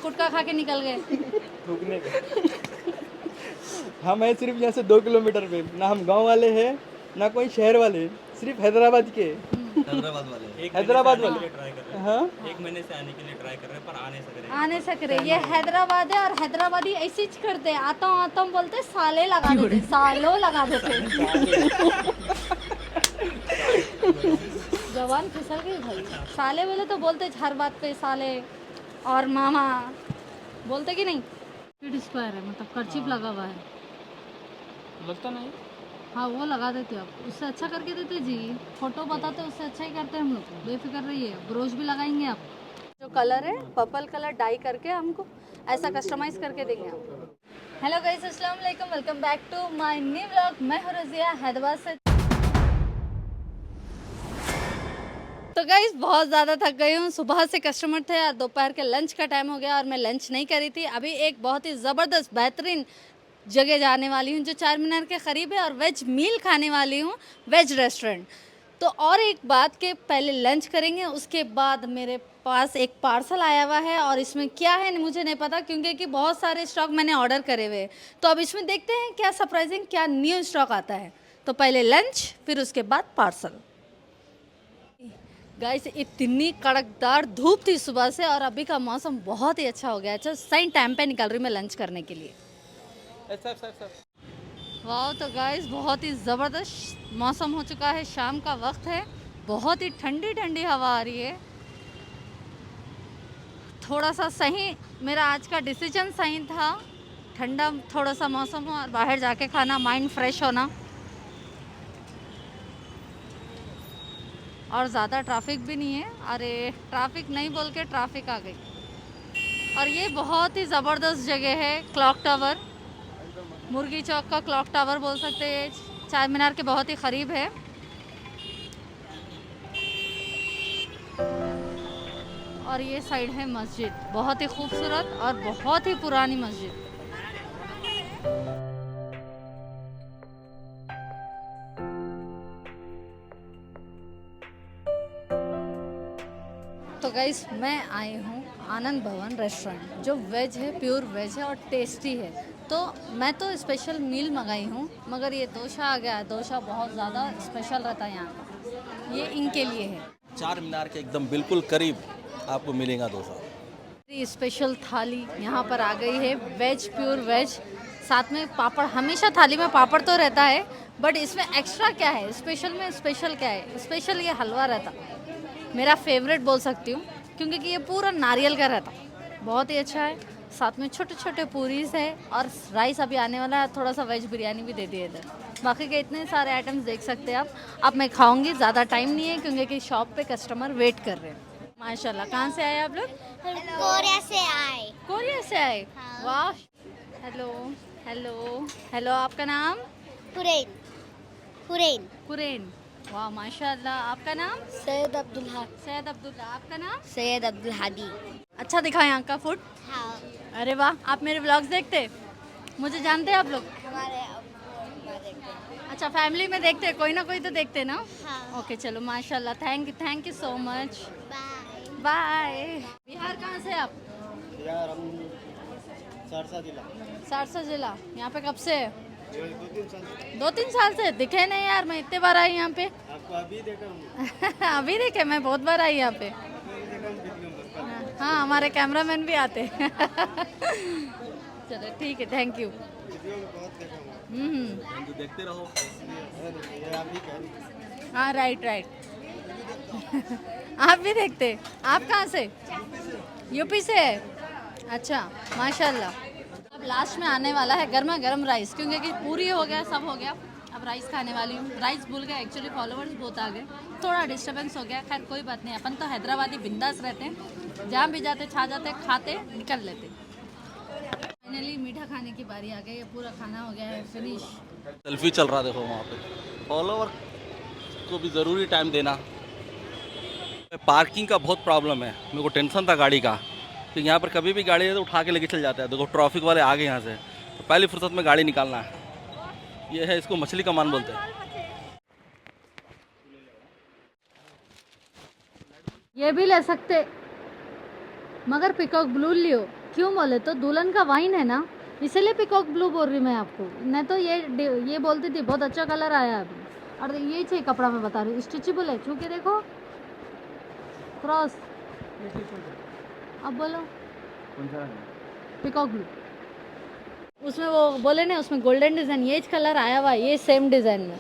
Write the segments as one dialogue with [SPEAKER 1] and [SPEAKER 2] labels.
[SPEAKER 1] गुटखा खा के निकल गए?
[SPEAKER 2] थूकने का। हम हैं सिर्फ यहाँ से 2 किलोमीटर पे, ना हम गांव वाले हैं ना कोई शहर वाले, सिर्फ हैदराबाद के।
[SPEAKER 3] हैदराबाद वाले
[SPEAKER 2] हैदराबाद वाले।
[SPEAKER 3] ट्राई कर रहे
[SPEAKER 2] हाँ
[SPEAKER 3] हैं, 1 महीने से आने के लिए ट्राई कर रहे हैं पर आ नहीं सक रहे।
[SPEAKER 1] आ नहीं सक रहे। ये हैदराबाद है और हैदराबादी ऐसे ही करते हैं, आता हूँ बोलते साले लगा देते, सालों लगा देते। जवान फिसल गई भाई। साले बोले तो बोलते हर बात पे साले और मामा, बोलते कि नहीं? स्क्वायर है मतलब कर्चिप लगा हुआ है।
[SPEAKER 2] लगता नहीं।
[SPEAKER 1] हाँ वो लगा देते आप, उससे अच्छा करके देते जी। फोटो बताते उससे अच्छा ही करते हैं हम लोग, बेफिक्र रहिए। ब्रोच भी लगाएंगे आप। जो कलर है पर्पल कलर डाई करके हमको ऐसा कस्टमाइज करके देंगे आप। हेलो गाइस, अस्सलाम वालेकुम, welcome back to my new vlog. मैं हूँ रज़िया, हैदराबाद से। तो गाइस बहुत ज़्यादा थक गई हूँ। सुबह से कस्टमर थे और दोपहर के लंच का टाइम हो गया और मैं लंच नहीं करी थी। अभी एक बहुत ही ज़बरदस्त बेहतरीन जगह जाने वाली हूँ जो चार मीनार के करीब है और वेज मील खाने वाली हूँ, वेज रेस्टोरेंट। तो और एक बात के पहले लंच करेंगे, उसके बाद मेरे पास एक पार्सल आया हुआ है और इसमें क्या है मुझे नहीं पता, क्योंकि कि बहुत सारे स्टॉक मैंने ऑर्डर करे हुए हैं। तो अब इसमें देखते हैं क्या सरप्राइजिंग, क्या न्यू स्टॉक आता है। तो पहले लंच, फिर उसके बाद पार्सल। गाइस इतनी कड़कदार धूप थी सुबह से और अभी का मौसम बहुत ही अच्छा हो गया। अच्छा सही टाइम पे निकल रही मैं लंच करने के लिए। वाह, तो गाइस बहुत ही ज़बरदस्त मौसम हो चुका है, शाम का वक्त है, बहुत ही ठंडी ठंडी हवा आ रही है। थोड़ा सा सही मेरा आज का डिसीजन सही था, ठंडा थोड़ा सा मौसम हो और बाहर जाके खाना, माइंड फ्रेश होना। और ज़्यादा ट्रैफिक भी नहीं है। अरे ट्रैफिक नहीं बोल के ट्रैफिक आ गई। और ये बहुत ही ज़बरदस्त जगह है, क्लॉक टावर, मुर्गी चौक का क्लॉक टावर बोल सकते हैं, चार मीनार के बहुत ही करीब है। और ये साइड है मस्जिद, बहुत ही खूबसूरत और बहुत ही पुरानी मस्जिद। तो गाइस मैं आई हूँ आनंद भवन रेस्टोरेंट, जो वेज है, प्योर वेज है और टेस्टी है। तो मैं तो स्पेशल मील मंगाई हूँ, मगर ये डोसा आ गया है। डोसा बहुत ज़्यादा स्पेशल रहता है यहाँ का, ये इनके लिए है।
[SPEAKER 3] चार मीनार के एकदम बिल्कुल करीब आपको मिलेगा डोसा।
[SPEAKER 1] ये स्पेशल थाली यहाँ पर आ गई है, वेज, प्योर वेज, साथ में पापड़। हमेशा थाली में पापड़ तो रहता है, बट इसमें एक्स्ट्रा क्या है, स्पेशल में स्पेशल क्या है, स्पेशल ये हलवा रहता, मेरा फेवरेट बोल सकती हूँ, क्योंकि कि ये पूरा नारियल का रहता, बहुत ही अच्छा है। साथ में छोटे छोटे पूरीज है और राइस अभी आने वाला है, थोड़ा सा वेज बिरयानी भी दे दिए इधर। बाकी के इतने सारे आइटम्स देख सकते हैं आप। अब मैं खाऊंगी, ज़्यादा टाइम नहीं है क्योंकि कि शॉप पे कस्टमर वेट कर रहे हैं। माशाल्लाह। कहाँ से आए आप लोग?
[SPEAKER 4] कोरिया से आए।
[SPEAKER 1] कोरिया से आए?
[SPEAKER 4] हाँ।
[SPEAKER 1] वाह। हेलो हेलो हेलो, आपका नाम?
[SPEAKER 4] हुरैन। हुरैन।
[SPEAKER 1] कुरेन। वाह माशाल्लाह। आपका नाम?
[SPEAKER 4] सैयद अब्दुल्ला।
[SPEAKER 1] सैयद अब्दुल्ला। आपका नाम?
[SPEAKER 4] सैयद अब्दुल हादी।
[SPEAKER 1] अच्छा दिखा यहाँ का फूड?
[SPEAKER 4] हाँ।
[SPEAKER 1] अरे वाह, आप मेरे व्लॉग्स देखते? मुझे जानते हैं आप लोग?
[SPEAKER 4] हमारे
[SPEAKER 1] अच्छा फैमिली में देखते, कोई ना कोई तो देखते ना?
[SPEAKER 4] हाँ।
[SPEAKER 1] ओके चलो माशाल्लाह, thank you so much,
[SPEAKER 4] bye.
[SPEAKER 1] Bye. Bihar कहाँ से आप?
[SPEAKER 2] यार हम सहरसा जिला।
[SPEAKER 1] सहरसा जिला। यहाँ पे कब से है?
[SPEAKER 2] 2-3 साल।
[SPEAKER 1] 2-3 साल से? दिखे नहीं यार, मैं इतने बार आई यहाँ पे।
[SPEAKER 2] आपको अभी देखा हूँ।
[SPEAKER 1] अभी देखे? मैं बहुत बार आई यहाँ पे। हाँ हमारे कैमरामैन भी आते हैं। चलो ठीक है, थैंक यू।
[SPEAKER 3] देखते रहो।
[SPEAKER 1] हाँ राइट। आप भी देखते? आप कहाँ से? यूपी से है? अच्छा माशाल्लाह। अब लास्ट में आने वाला है गर्मा गर्म राइस, क्योंकि कि पूरी हो गया, सब हो गया, अब राइस खाने वाली हूँ। राइस भूल गया एक्चुअली, फॉलोवर्स बहुत आ गए, थोड़ा डिस्टर्बेंस हो गया। खैर कोई बात नहीं, अपन तो हैदराबादी बिंदास रहते हैं, जहाँ भी जाते छा जाते, खाते निकल लेते। फाइनली मीठा खाने की बारी आ गई है, पूरा खाना हो गया है फिनिश।
[SPEAKER 3] सेल्फी चल रहा देखो वहाँ पे, फॉलोवर को भी ज़रूरी टाइम देना। पार्किंग का बहुत प्रॉब्लम है, मेरे को टेंशन था गाड़ी का, तो यहाँ पर कभी भी गाड़ी है तो उठा के लेके चल जाता है। देखो ट्रैफिक वाले आ गए यहाँ से, तो पहली फुर्सत में गाड़ी निकालना है। ये है, इसको मछली का मान बोलते हैं।
[SPEAKER 1] ये भी ले सकते, मगर पिकॉक ब्लू लियो, क्यों बोले तो दुल्हन का वाइन है ना, इसलिए पिकॉक ब्लू बोल रही मैं आपको। नहीं तो ये बोलती थी बहुत अच्छा कलर आया अभी। और ये चाहिए कपड़ा मैं बता रही हूँ, स्ट्रेचेबल है, छू के देखो, क्रॉस। अब बोलो पिकॉक ब्लू। उसमें वो बोले ना, उसमें गोल्डन डिज़ाइन, ये कलर आया हुआ है, ये सेम डिज़ाइन में,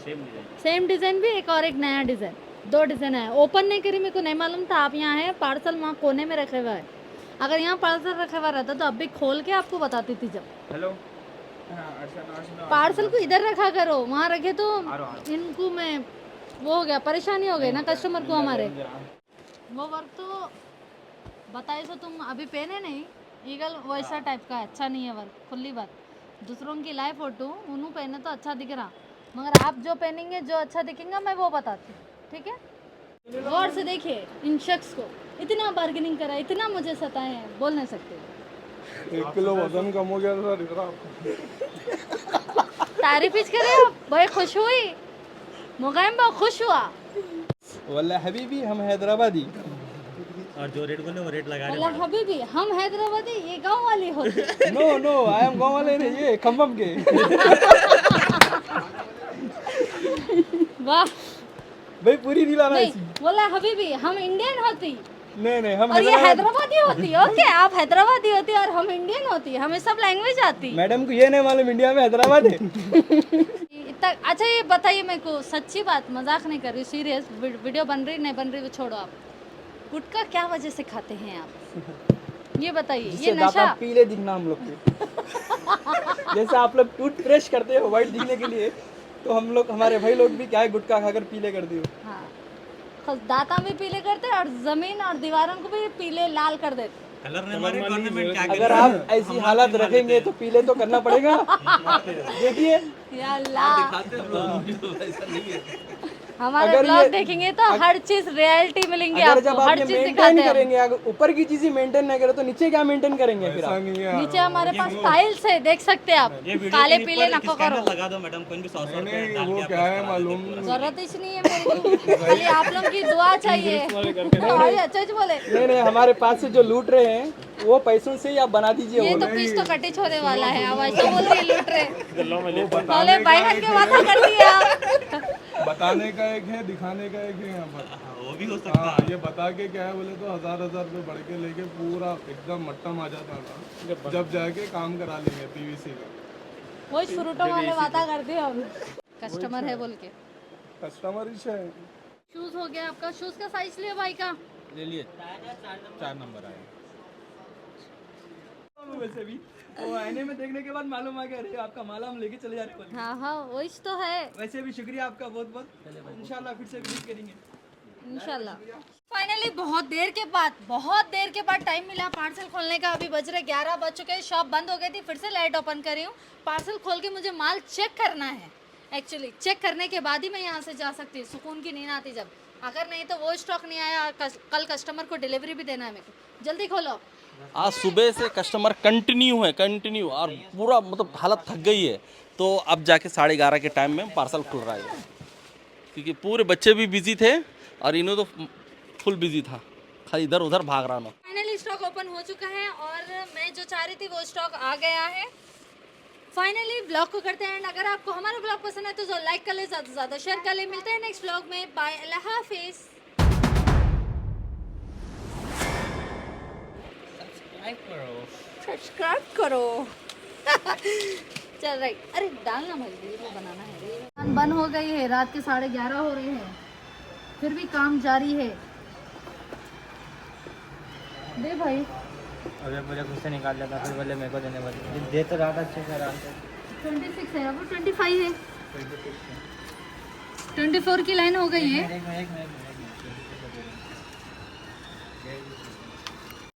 [SPEAKER 1] सेम डिज़ाइन भी एक और एक नया डिज़ाइन, 2 डिज़ाइन है। ओपन नहीं करी, मेरे को नहीं मालूम था आप यहाँ है। पार्सल वहाँ कोने में रखे हुआ है, अगर यहाँ पार्सल रखा हुआ रहता तो अब भी खोल के आपको बताती थी। जब
[SPEAKER 2] हेलो,
[SPEAKER 1] पार्सल को इधर रखा करो, वहाँ रखे तो इनको मैं वो हो गया, परेशानी हो गई ना कस्टमर को हमारे। वो वर्क तो बताए तो तुम अभी पहने नहीं, ईगल वैसा टाइप का है, अच्छा नहीं है वर्क। खुली बात, दूसरों की लाइव फोटो उन्होंने पहने तो अच्छा दिख रहा, मगर आप जो पहनेंगे जो अच्छा दिखेगा मैं वो बताती हूँ, ठीक है। गौर से देखिए इन शख्स को, इतना बार्गेनिंग करा, इतना मुझे सताए हैं, बोल नहीं सकते।
[SPEAKER 5] 1 किलो वजन कम हो गया था इतना।
[SPEAKER 1] तारीफ करे आप, भाई खुश हुई, मुकाम बा खुश हुआ।
[SPEAKER 2] वल्ला हबीबी हम हैदराबादी।
[SPEAKER 6] और जो रेट बोले वो रेट लगा रहे
[SPEAKER 1] अल्लाह हबीबी हम हैदराबादी, ये गांव वाली होती।
[SPEAKER 2] नो आई एम गाँव वाले नहीं, ये खम्बम के।
[SPEAKER 1] वाह
[SPEAKER 2] भाई पूरी दिलाना
[SPEAKER 1] नहीं,
[SPEAKER 2] ऐसी।
[SPEAKER 1] बोला हबीबी हम इंडियन होती
[SPEAKER 2] नहीं हम
[SPEAKER 1] और ये हैदराबादी होती। ओके, आप हैदराबादी होती और हम इंडियन होती, हमें सब लैंग्वेज आती।
[SPEAKER 2] मैडम को ये नहीं मालूम इंडिया में हैदराबाद है।
[SPEAKER 1] इतना अच्छा, ये बताइए मेरे को सच्ची बात, मजाक नहीं कर रही, सीरियस वीडियो बन रही नहीं बन रही वो छोड़ो, आप गुटखा क्या वजह से खाते हैं आप, ये बताइए। ये नशा
[SPEAKER 2] पीले दिखना हम लोग के। जैसे आप लोग टूथब्रश करते हो व्हाइट दिखने के लिए, तो हम लोग, हमारे भाई लोग भी क्या है, गुटखा खाकर पीले कर दियो।
[SPEAKER 1] हाँ, दांता भी पीले करते और जमीन और दीवारों को भी पीले लाल कर देते।
[SPEAKER 6] कलर ने हमारे गवर्नमेंट क्या
[SPEAKER 2] अगर आप ऐसी हालत रखेंगे तो पीले तो करना पड़ेगा। देखिए
[SPEAKER 1] या अल्लाह,
[SPEAKER 3] ऐसा नहीं है।
[SPEAKER 1] हमारे
[SPEAKER 2] अगर
[SPEAKER 1] ब्लॉग
[SPEAKER 2] ये-
[SPEAKER 1] देखेंगे तो हर चीज रियलिटी मिलेंगी
[SPEAKER 2] अगर
[SPEAKER 1] आपको,
[SPEAKER 2] जब
[SPEAKER 1] हर
[SPEAKER 2] आप ये
[SPEAKER 1] चीज
[SPEAKER 2] मेंटेन
[SPEAKER 1] दिखाते हैं।
[SPEAKER 2] करेंगे, अगर ऊपर की चीज ही मेंटेन नहीं करे तो नीचे क्या मेंटेन करेंगे फिर
[SPEAKER 5] ऐसा
[SPEAKER 2] आप?
[SPEAKER 5] नहीं है।
[SPEAKER 1] नीचे हमारे पास टाइल्स है, देख सकते हैं आप,
[SPEAKER 6] ये वीडियो
[SPEAKER 1] काले
[SPEAKER 6] के
[SPEAKER 1] पीले
[SPEAKER 6] ऊपर
[SPEAKER 1] नको
[SPEAKER 6] स्कैनर
[SPEAKER 1] करो,
[SPEAKER 6] लगा दो मैडम, कोई भी 100
[SPEAKER 5] नहीं
[SPEAKER 6] रुपए
[SPEAKER 5] वो क्या है मालूम,
[SPEAKER 1] जरूरत ही नहीं है मेरे को, खाली आप लोग की दुआ चाहिए। भाई अच्छा जी बोले,
[SPEAKER 2] नहीं हमारे पास से जो लूट रहे हैं वो पैसों से ही आप बना दीजिए।
[SPEAKER 1] ये
[SPEAKER 2] वो
[SPEAKER 1] तो पीस तो कटी छोड़ने वाला है, अब ऐसा बोल रही लूट रहे, बोले बैगन के वादा कर दिया।
[SPEAKER 5] बताने का एक है, दिखाने का एक है यहाँ पर।
[SPEAKER 6] वो भी हो सकता
[SPEAKER 5] हाँ, ये बता के क्या है बोले तो 1000 रुपए बढ़ के लेके पूरा एकदम मट्टम आ जाता था, जब जाके काम करा लेंगे पीवीसी का।
[SPEAKER 1] वो फ्रूटों वाले वादा कर दिया, कस्टमर है बोल के।
[SPEAKER 5] कस्टमर ही है।
[SPEAKER 1] शूज हो गया आपका, शूज का साइज लिया भाई का,
[SPEAKER 6] ले लिए 4 नंबर आए।
[SPEAKER 2] वैसे भी वो आईने में देखने के बाद मालूम आ गया, अरे आपका माला हम लेके चले जा रहे हैं।
[SPEAKER 1] हाँ वही तो है।
[SPEAKER 2] वैसे भी शुक्रिया आपका बहुत बहुत, इंशाल्लाह फिर से विजिट करेंगे
[SPEAKER 1] इंशाल्लाह। फाइनली बहुत देर के बाद टाइम मिला पार्सल खोलने का। अभी बज रहे 11 बज चुके हैं, शॉप बंद हो गई थी, फिर से लाइट ओपन कर रही हूँ। पार्सल खोल के मुझे माल चेक करना है, एक्चुअली चेक करने के बाद ही मैं यहाँ से जा सकती हूँ, सुकून की नींद आती जब। अगर नहीं तो वो स्टॉक नहीं आया, कल कस्टमर को डिलीवरी भी देना है मेरे को, जल्दी खोलो।
[SPEAKER 3] आज सुबह से कस्टमर कंटिन्यू और पूरा मतलब हालत थक गई है, तो अब जाके 11:30 के टाइम में पार्सल खुल रहा है, क्योंकि पूरे बच्चे भी बिजी थे और इन्हों तो फुल बिजी था, खाली इधर उधर भाग रहा ना।
[SPEAKER 1] फाइनली स्टॉक ओपन हो चुका है और मैं जो चाह रही थी वो स्टॉक आ गया है। फाइनली ब्लॉग को करते हैं, अगर आपको हमारा ब्लॉग पसंद है तो जो लाइक कर ले, ज़्यादा से ज़्यादा शेयर कर ले। मिलते हैं नेक्स्ट ब्लॉग में, बाय, अल्लाह हाफिज़। सब्सक्राइब करो। चल राइट, अरे डालना भाई, वीडियो बनाना है। दुकान बंद हो गई है, रात के 11:30 हो रहे हैं, फिर भी काम जारी है। दे भाई,
[SPEAKER 7] अरे मुझे गुस्से निकाल लेता, फिर बोले मेरे को देने वाले, दे तो रहा था अच्छे से आराम से।
[SPEAKER 1] 26 है, अब 25 है, 24 की लाइन हो गई है।
[SPEAKER 7] एक मिनट